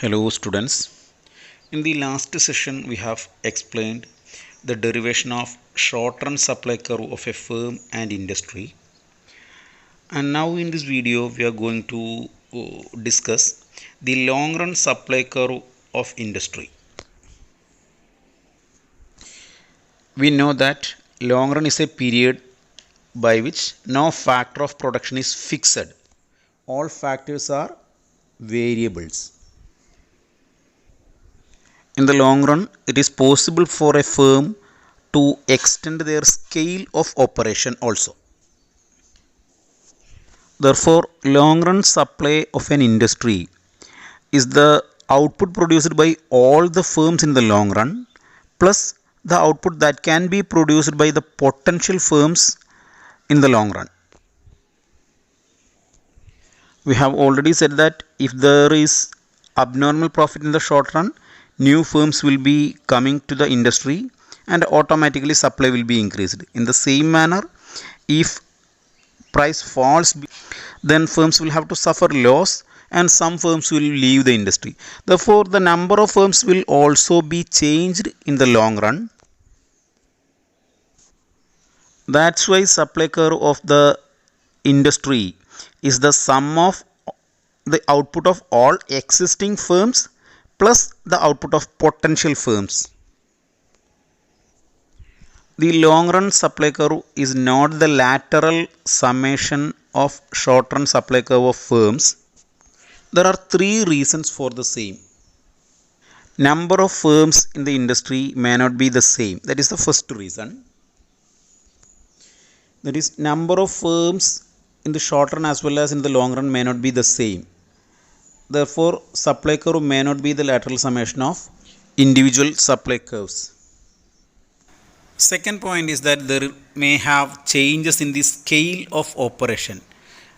Hello students. In the last session we have explained the derivation of short-run supply curve of a firm and industry, and now in this video we are going to discuss the long-run supply curve of industry. We know that long run is a period by which no factor of production is fixed. All factors are variables. In the long run, it is possible for a firm to extend their scale of operation also. Therefore, long run supply of an industry is the output produced by all the firms in the long run plus the output that can be produced by the potential firms in the long run. We have already said that if there is abnormal profit in the short run, new firms will be coming to the industry and automatically supply will be increased. In the same manner, if price falls, then firms will have to suffer loss and some firms will leave the industry. Therefore, the number of firms will also be changed in the long run. That's why supply curve of the industry is the sum of the output of all existing firms plus the output of potential firms. The long run supply curve is not the lateral summation of short run supply curve of firms. There are three reasons for the same. Number of firms in the industry may not be the same. That is the first reason. That is, number of firms in the short run as well as in the long run may not be the same. Therefore, supply curve may not be the lateral summation of individual supply curves. Second point is that there may have changes in the scale of operation.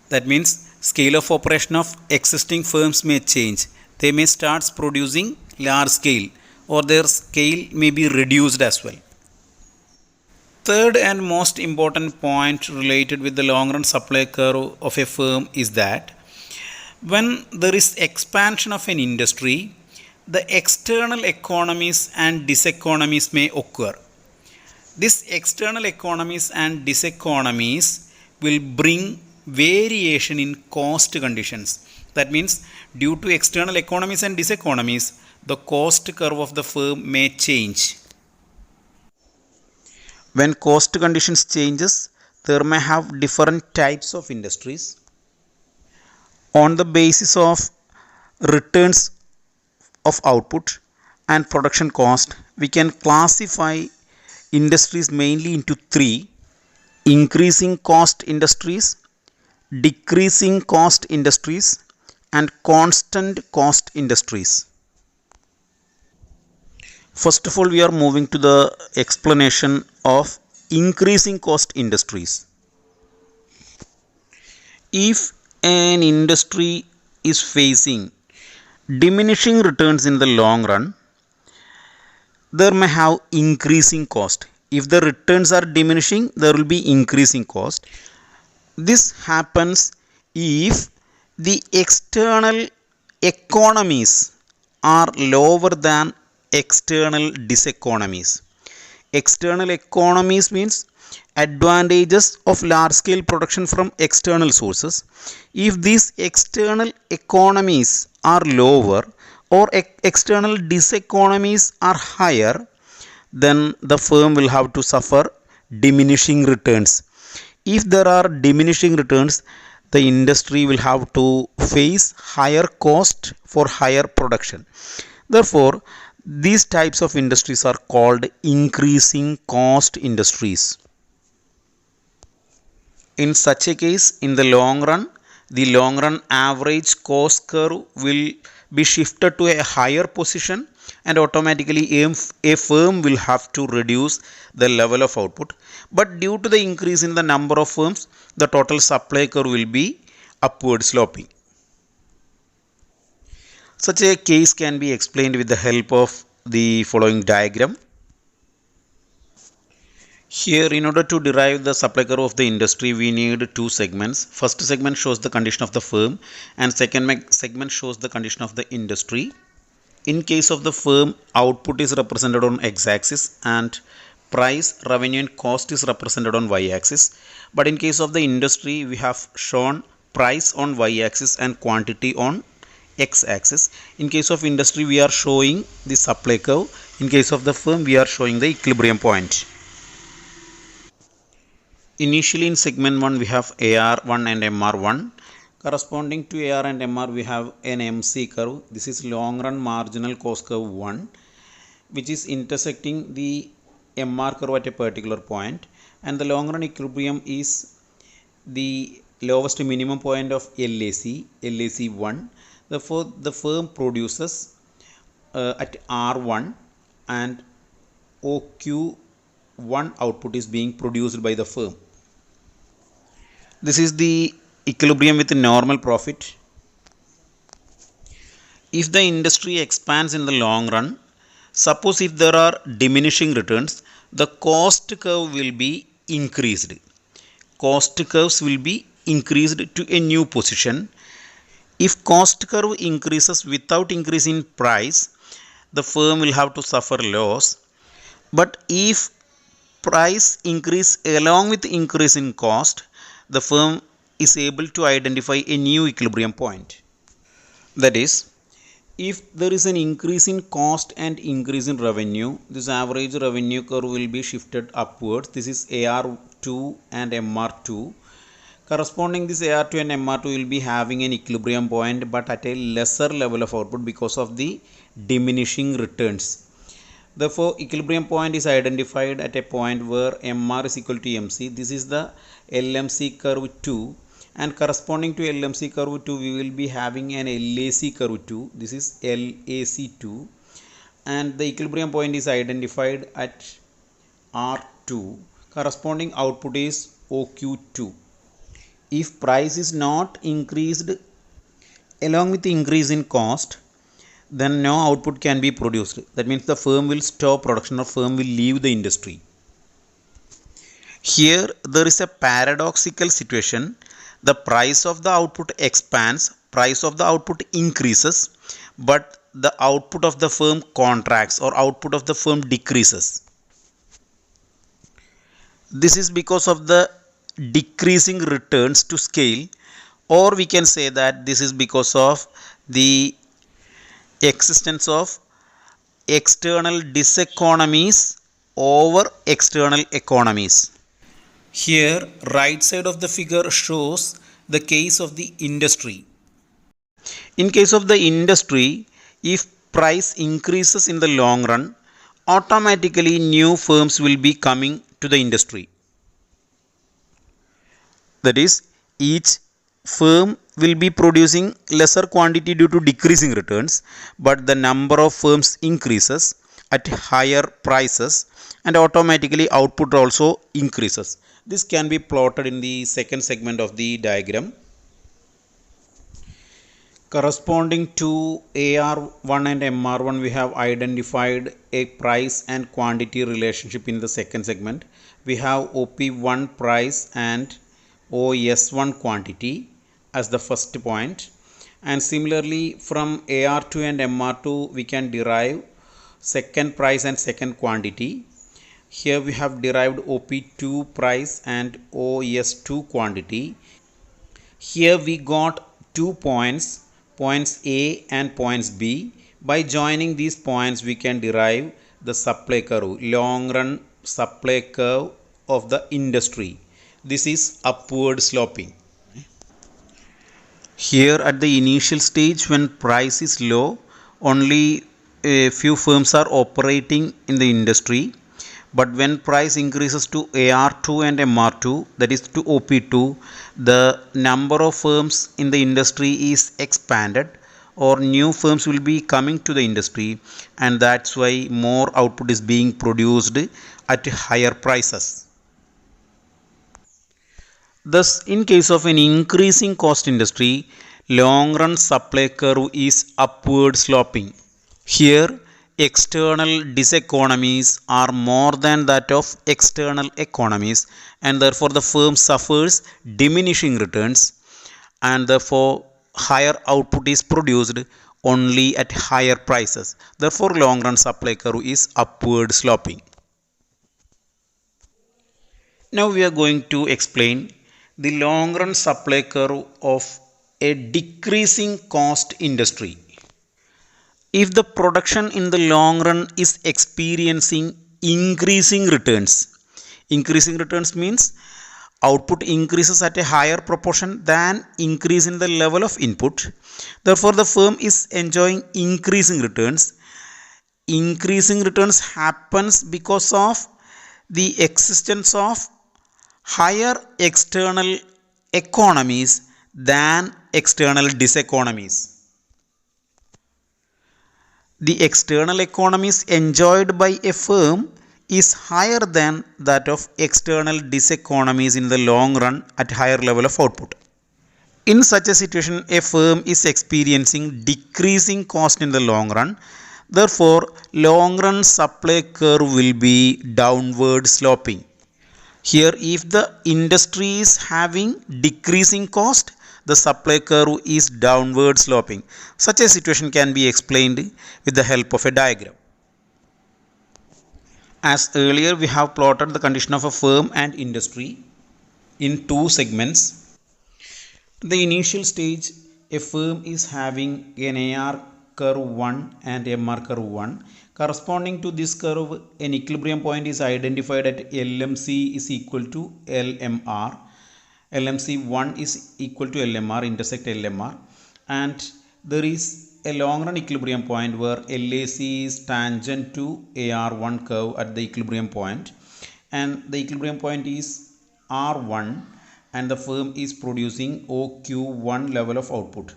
That means scale of operation of existing firms may change. They may start producing large scale or their scale may be reduced as well. Third and most important point related with the long run supply curve of a firm is that when there is expansion of an industry, the external economies and diseconomies may occur. These external economies and diseconomies will bring variation in cost conditions. That means due to external economies and diseconomies, the cost curve of the firm may change. When cost conditions changes, there may have different types of industries. On the basis of returns of output and production cost, we can classify industries mainly into three: increasing cost industries, decreasing cost industries, and constant cost industries. First of all, we are moving to the explanation of increasing cost industries. If an industry is facing diminishing returns in the long run, there may have increasing cost. If the returns are diminishing, there will be increasing cost. This happens if the external economies are lower than external diseconomies. External economies means advantages of large scale production from external sources. If these external economies are lower or external diseconomies are higher, then the firm will have to suffer diminishing returns. If there are diminishing returns, the industry will have to face higher cost for higher production. Therefore, these types of industries are called increasing cost industries. In such a case, in the long run average cost curve will be shifted to a higher position and automatically a firm will have to reduce the level of output. But due to the increase in the number of firms, the total supply curve will be upward sloping. Such a case can be explained with the help of the following diagram. Here, in order to derive the supply curve of the industry, we need two segments. First segment shows the condition of the firm and second segment shows the condition of the industry. In case of the firm, output is represented on x-axis and price, revenue and cost is represented on y-axis. But in case of the industry, we have shown price on y-axis and quantity on x-axis. In case of industry, we are showing the supply curve. In case of the firm, we are showing the equilibrium point. Initially in segment 1, we have AR1 and MR1. Corresponding to AR and MR, we have an MC curve. This is long run marginal cost curve 1, which is intersecting the MR curve at a particular point. And the long run equilibrium is the lowest minimum point of LAC, LAC1. Therefore, the firm produces at R1 and OQ1 output is being produced by the firm. This is the equilibrium with normal profit. If the industry expands in the long run, suppose if there are diminishing returns, the cost curve will be increased. Cost curves will be increased to a new position. If cost curve increases without increase in price, the firm will have to suffer loss. But if price increase along with increase in cost, the firm is able to identify a new equilibrium point. That is, if there is an increase in cost and increase in revenue, this average revenue curve will be shifted upwards. This is AR2 and MR2. Corresponding this AR2 and MR2 will be having an equilibrium point but at a lesser level of output because of the diminishing returns. Therefore, equilibrium point is identified at a point where MR is equal to MC. This is the LMC curve 2, and corresponding to LMC curve 2, we will be having an LAC curve 2. This is LAC2, and the equilibrium point is identified at R2. Corresponding output is OQ2. If price is not increased along with the increase in cost, then no output can be produced. That means the firm will stop production or firm will leave the industry. Here there is a paradoxical situation. The price of the output expands, price of the output increases, but the output of the firm contracts or output of the firm decreases. This is because of the decreasing returns to scale, or we can say that this is because of the existence of external diseconomies over external economies. Here, right side of the figure shows the case of the industry. In case of the industry, if price increases in the long run, automatically new firms will be coming to the industry. That is, each firm will be producing lesser quantity due to decreasing returns, but the number of firms increases at higher prices and automatically output also increases. This can be plotted in the second segment of the diagram. Corresponding to AR1 and MR1, we have identified a price and quantity relationship in the second segment. We have OP1 price and OS1 quantity as the first point, and similarly from AR2 and MR2 we can derive second price and second quantity. Here we have derived OP2 price and OS2 quantity. Here we got 2 points, points A and points B. By joining these points we can derive the supply curve, long run supply curve of the industry. This is upward sloping. Here at the initial stage, when price is low, only a few firms are operating in the industry. But when price increases to AR2 and MR2, that is to OP2, the number of firms in the industry is expanded, or new firms will be coming to the industry, and that's why more output is being produced at higher prices. Thus, in case of an increasing cost industry, long run supply curve is upward sloping. Here, external diseconomies are more than that of external economies, and therefore the firm suffers diminishing returns, and therefore higher output is produced only at higher prices. Therefore, long run supply curve is upward sloping. Now we are going to explain the long run supply curve of a decreasing cost industry. If the production in the long run is experiencing increasing returns means output increases at a higher proportion than increase in the level of input. Therefore, the firm is enjoying increasing returns. Increasing returns happens because of the existence of higher external economies than external diseconomies. The external economies enjoyed by a firm is higher than that of external diseconomies in the long run at higher level of output. In such a situation, a firm is experiencing decreasing cost in the long run. Therefore, long run supply curve will be downward sloping. Here, if the industry is having decreasing cost, the supply curve is downward sloping. Such a situation can be explained with the help of a diagram. As earlier, we have plotted the condition of a firm and industry in two segments. The initial stage, a firm is having an AR curve 1 and MR curve 1. Corresponding to this curve, an equilibrium point is identified at LMC is equal to LMR. LMC 1 is equal to LMR, intersect LMR, and there is a long run equilibrium point where LAC is tangent to AR1 curve at the equilibrium point, and the equilibrium point is R1, and the firm is producing OQ1 level of output,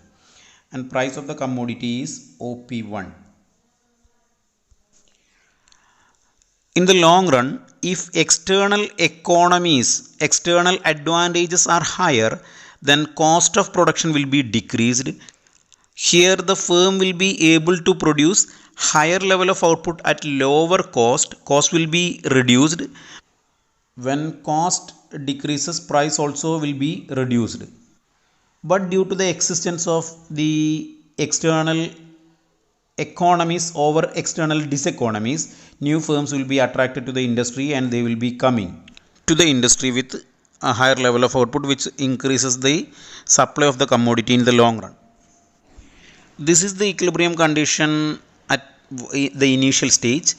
and price of the commodity is OP1. In the long run, if external advantages are higher, then cost of production will be decreased. Here the firm will be able to produce higher level of output at lower cost. Cost will be reduced. When cost decreases, price also will be reduced. But due to the existence of the external economies over external diseconomies, new firms will be attracted to the industry and they will be coming to the industry with a higher level of output, which increases the supply of the commodity in the long run. This is the equilibrium condition at the initial stage.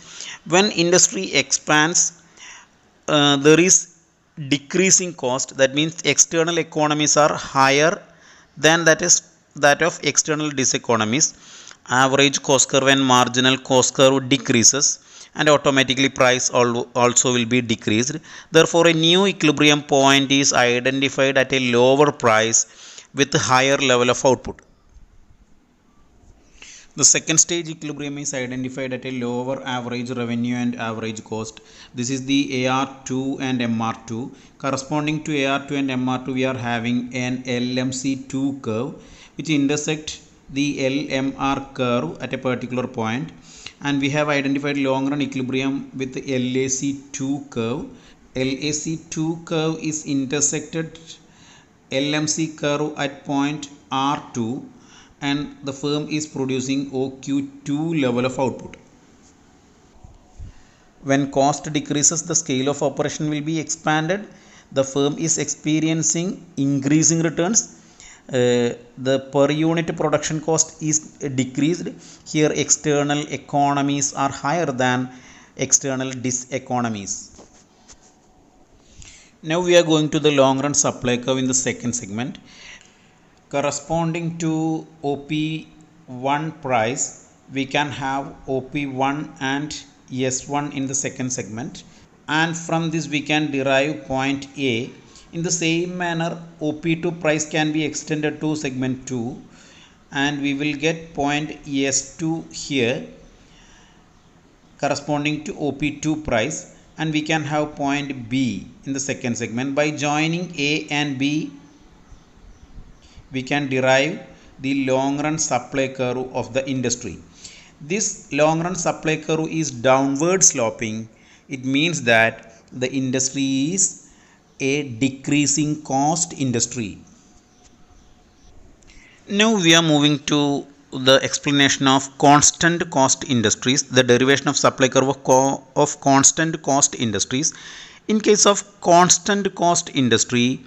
When industry expands, there is decreasing cost. That means external economies are higher than that of external diseconomies. Average cost curve and marginal cost curve decreases, and automatically price also will be decreased. Therefore, a new equilibrium point is identified at a lower price with higher level of output. The second stage equilibrium is identified at a lower average revenue and average cost. This is the AR2 and MR2. Corresponding to AR2 and MR2, we are having an LMC2 curve which intersect the LMR curve at a particular point, and we have identified long run equilibrium with the LAC2 curve. LAC2 curve is intersected LMC curve at point R2, and the firm is producing OQ2 level of output. When cost decreases, the scale of operation will be expanded. The firm is experiencing increasing returns. The per unit production cost is decreased. Here external economies are higher than external diseconomies. Now we are going to the long run supply curve in the second segment. Corresponding to OP1 price, we can have OP1 and S1 in the second segment, and from this we can derive point A. In the same manner, OP2 price can be extended to segment 2, and we will get point S2 here corresponding to OP2 price, and we can have point B in the second segment. By joining A and B, we can derive the long run supply curve of the industry. This long run supply curve is downward sloping. It means that the industry is a decreasing cost industry. Now we are moving to the explanation of constant cost industries, the derivation of supply curve of constant cost industries. In case of constant cost industry,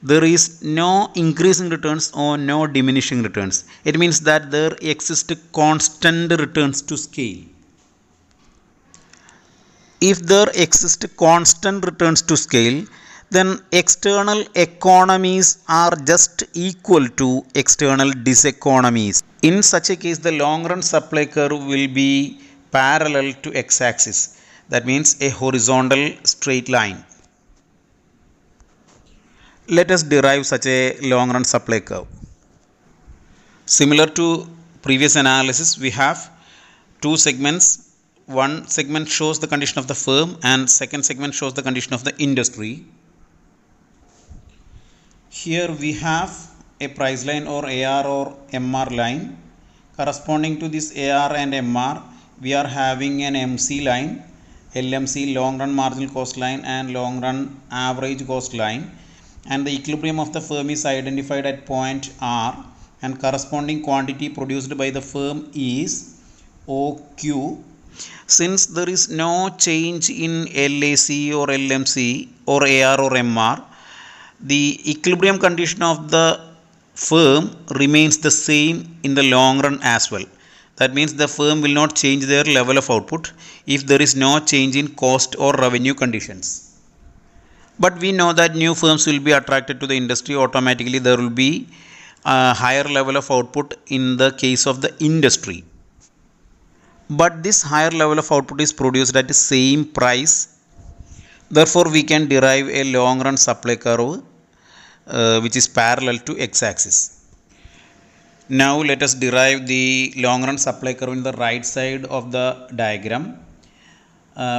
there is no increasing returns or no diminishing returns. It means that there exist constant returns to scale. If there exist constant returns to scale, then external economies are just equal to external diseconomies. In such a case, the long run supply curve will be parallel to x-axis. That means a horizontal straight line. Let us derive such a long run supply curve. Similar to previous analysis, we have two segments. One segment shows the condition of the firm and second segment shows the condition of the industry. Here we have a price line or AR or MR line. Corresponding to this AR and MR, we are having an MC line, LMC, long run marginal cost line, and long run average cost line. And the equilibrium of the firm is identified at point R, and corresponding quantity produced by the firm is OQ. Since there is no change in LAC or LMC or AR or MR, the equilibrium condition of the firm remains the same in the long run as well. That means the firm will not change their level of output if there is no change in cost or revenue conditions. But we know that new firms will be attracted to the industry. Automatically there will be a higher level of output in the case of the industry. But this higher level of output is produced at the same price. Therefore we can derive a long run supply curve which is parallel to x-axis. Now let us derive the long run supply curve in the right side of the diagram.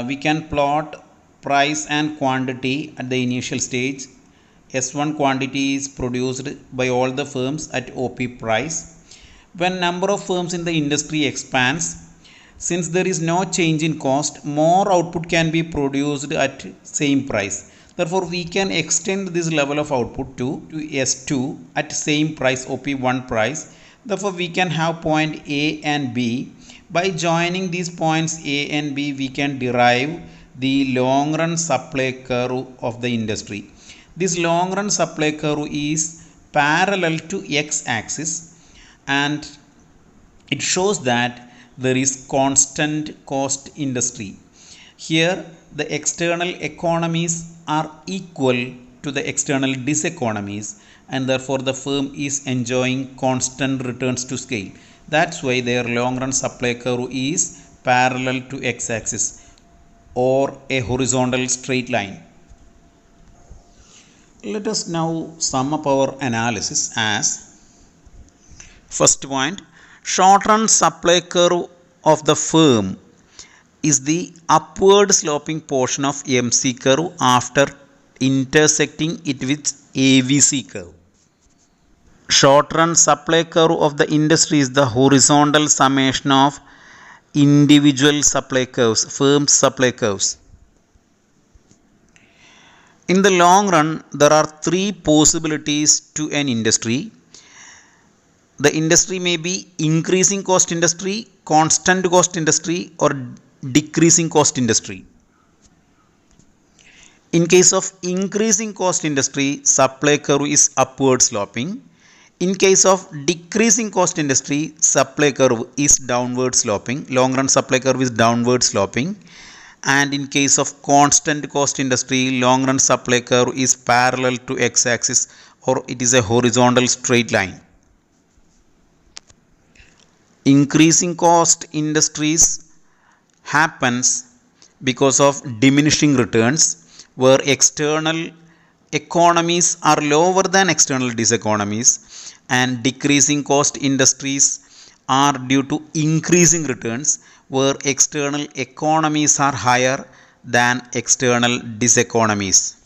We can plot price and quantity at the initial stage. S1 quantity is produced by all the firms at OP price. When number of firms in the industry expands, since there is no change in cost, more output can be produced at same price. Therefore, we can extend this level of output to S2 at same price, OP1 price. Therefore, we can have point A and B. By joining these points A and B, we can derive the long run supply curve of the industry. This long run supply curve is parallel to x-axis and it shows that there is constant cost industry. Here the external economies are equal to the external diseconomies and therefore the firm is enjoying constant returns to scale. That's why their long run supply curve is parallel to x-axis or a horizontal straight line. Let us now sum up our analysis as first point, short run supply curve of the firm is the upward sloping portion of MC curve after intersecting it with AVC curve. Short run supply curve of the industry is the horizontal summation of individual supply curves, firm supply curves. In the long run, there are three possibilities to an industry. The industry may be increasing cost industry, constant cost industry, or decreasing cost industry. In case of increasing cost industry, supply curve is upward sloping. In case of decreasing cost industry, supply curve is downward sloping. Long run supply curve is downward sloping. And in case of constant cost industry, long run supply curve is parallel to x-axis or it is a horizontal straight line. Increasing cost industries happens because of diminishing returns where external economies are lower than external diseconomies, and decreasing cost industries are due to increasing returns where external economies are higher than external diseconomies.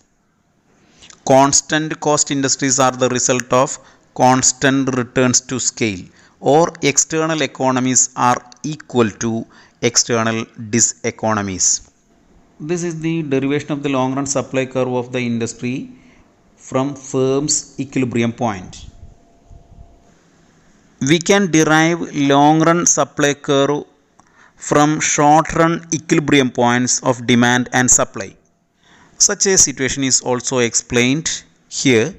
Constant cost industries are the result of constant returns to scale, or external economies are equal to external diseconomies. This is the derivation of the long run supply curve of the industry from firm's equilibrium point. We can derive long run supply curve from short run equilibrium points of demand and supply. Such a situation is also explained here.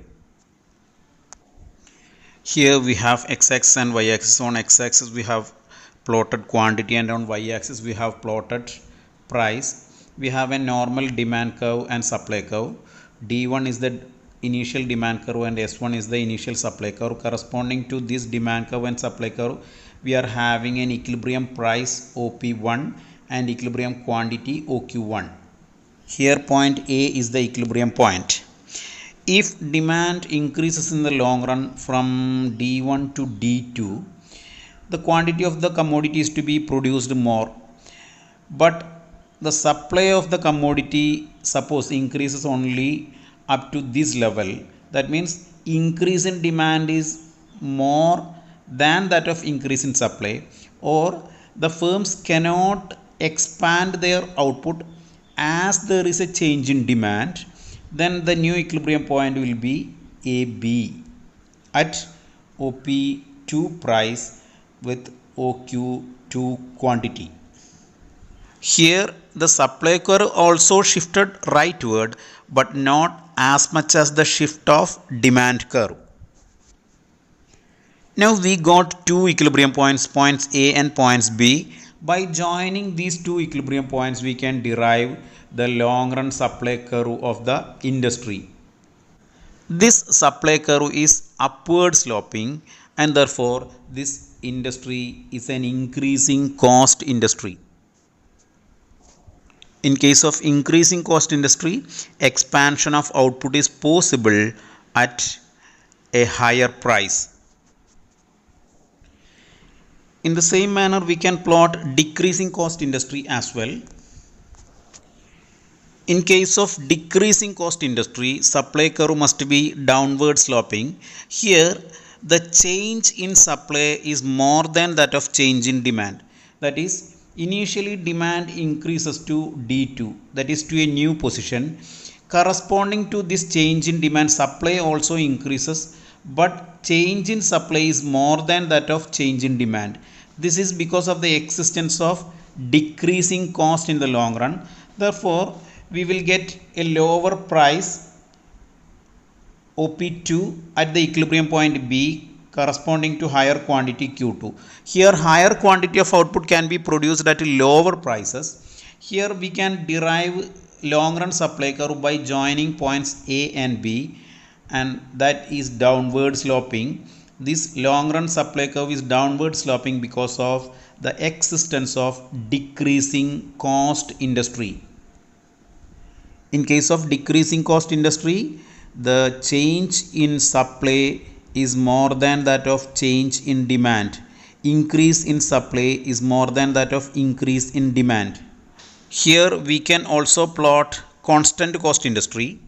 Here we have x-axis and y-axis. On x-axis we have plotted quantity and on y-axis we have plotted price. We have a normal demand curve and supply curve. D1 is the initial demand curve and S1 is the initial supply curve. Corresponding to this demand curve and supply curve, we are having an equilibrium price OP1 and equilibrium quantity OQ1. Here point A is the equilibrium point. If demand increases in the long run from D1 to D2, the quantity of the commodity is to be produced more, but the supply of the commodity suppose increases only up to this level. That means increase in demand is more than that of increase in supply, or the firms cannot expand their output as there is a change in demand, then the new equilibrium point will be AB at OP2 price with OQ2 quantity. Here the supply curve also shifted rightward, but not as much as the shift of demand curve. Now we got two equilibrium points, points A and points B. By joining these two equilibrium points, we can derive the long run supply curve of the industry. This supply curve is upward sloping, and therefore this industry is an increasing cost industry. In case of increasing cost industry, expansion of output is possible at a higher price. In the same manner, we can plot decreasing cost industry as well. In case of decreasing cost industry, supply curve must be downward sloping. Here, the change in supply is more than that of change in demand. That is, initially demand increases to D2, that is to a new position. Corresponding to this change in demand, supply also increases, but change in supply is more than that of change in demand. This is because of the existence of decreasing cost in the long run. Therefore, we will get a lower price OP2 at the equilibrium point B corresponding to higher quantity Q2. Here higher quantity of output can be produced at lower prices. Here we can derive long run supply curve by joining points A and B, and that is downward sloping. This long run supply curve is downward sloping because of the existence of decreasing cost industry. In case of decreasing cost industry, the change in supply is more than that of change in demand. Increase in supply is more than that of increase in demand. Here we can also plot constant cost industry.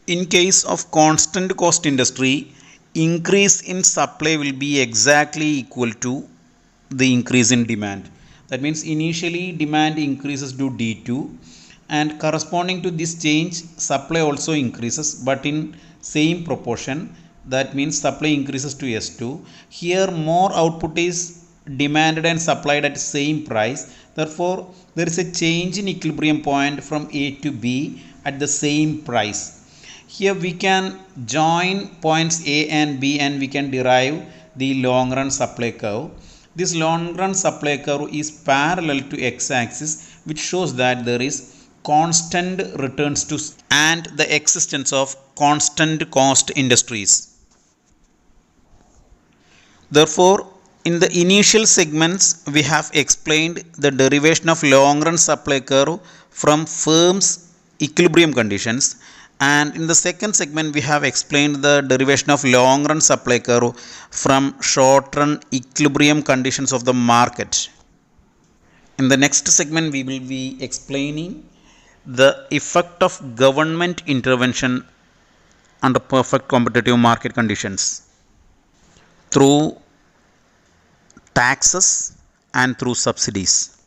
In case of constant cost industry, increase in supply will be exactly equal to the increase in demand. That means initially demand increases to D2, and corresponding to this change supply also increases, but in same proportion. That means supply increases to S2. Here more output is demanded and supplied at same price. Therefore, there is a change in equilibrium point from A to B at the same price. Here we can join points A and B and we can derive the long run supply curve. This long run supply curve is parallel to x-axis, which shows that there is constant returns to and the existence of constant cost industries. Therefore, in the initial segments, we have explained the derivation of long run supply curve from firms' equilibrium conditions, and in the second segment we have explained the derivation of long run supply curve from short run equilibrium conditions of the market. In the next segment we will be explaining the effect of government intervention under perfect competitive market conditions through taxes and through subsidies.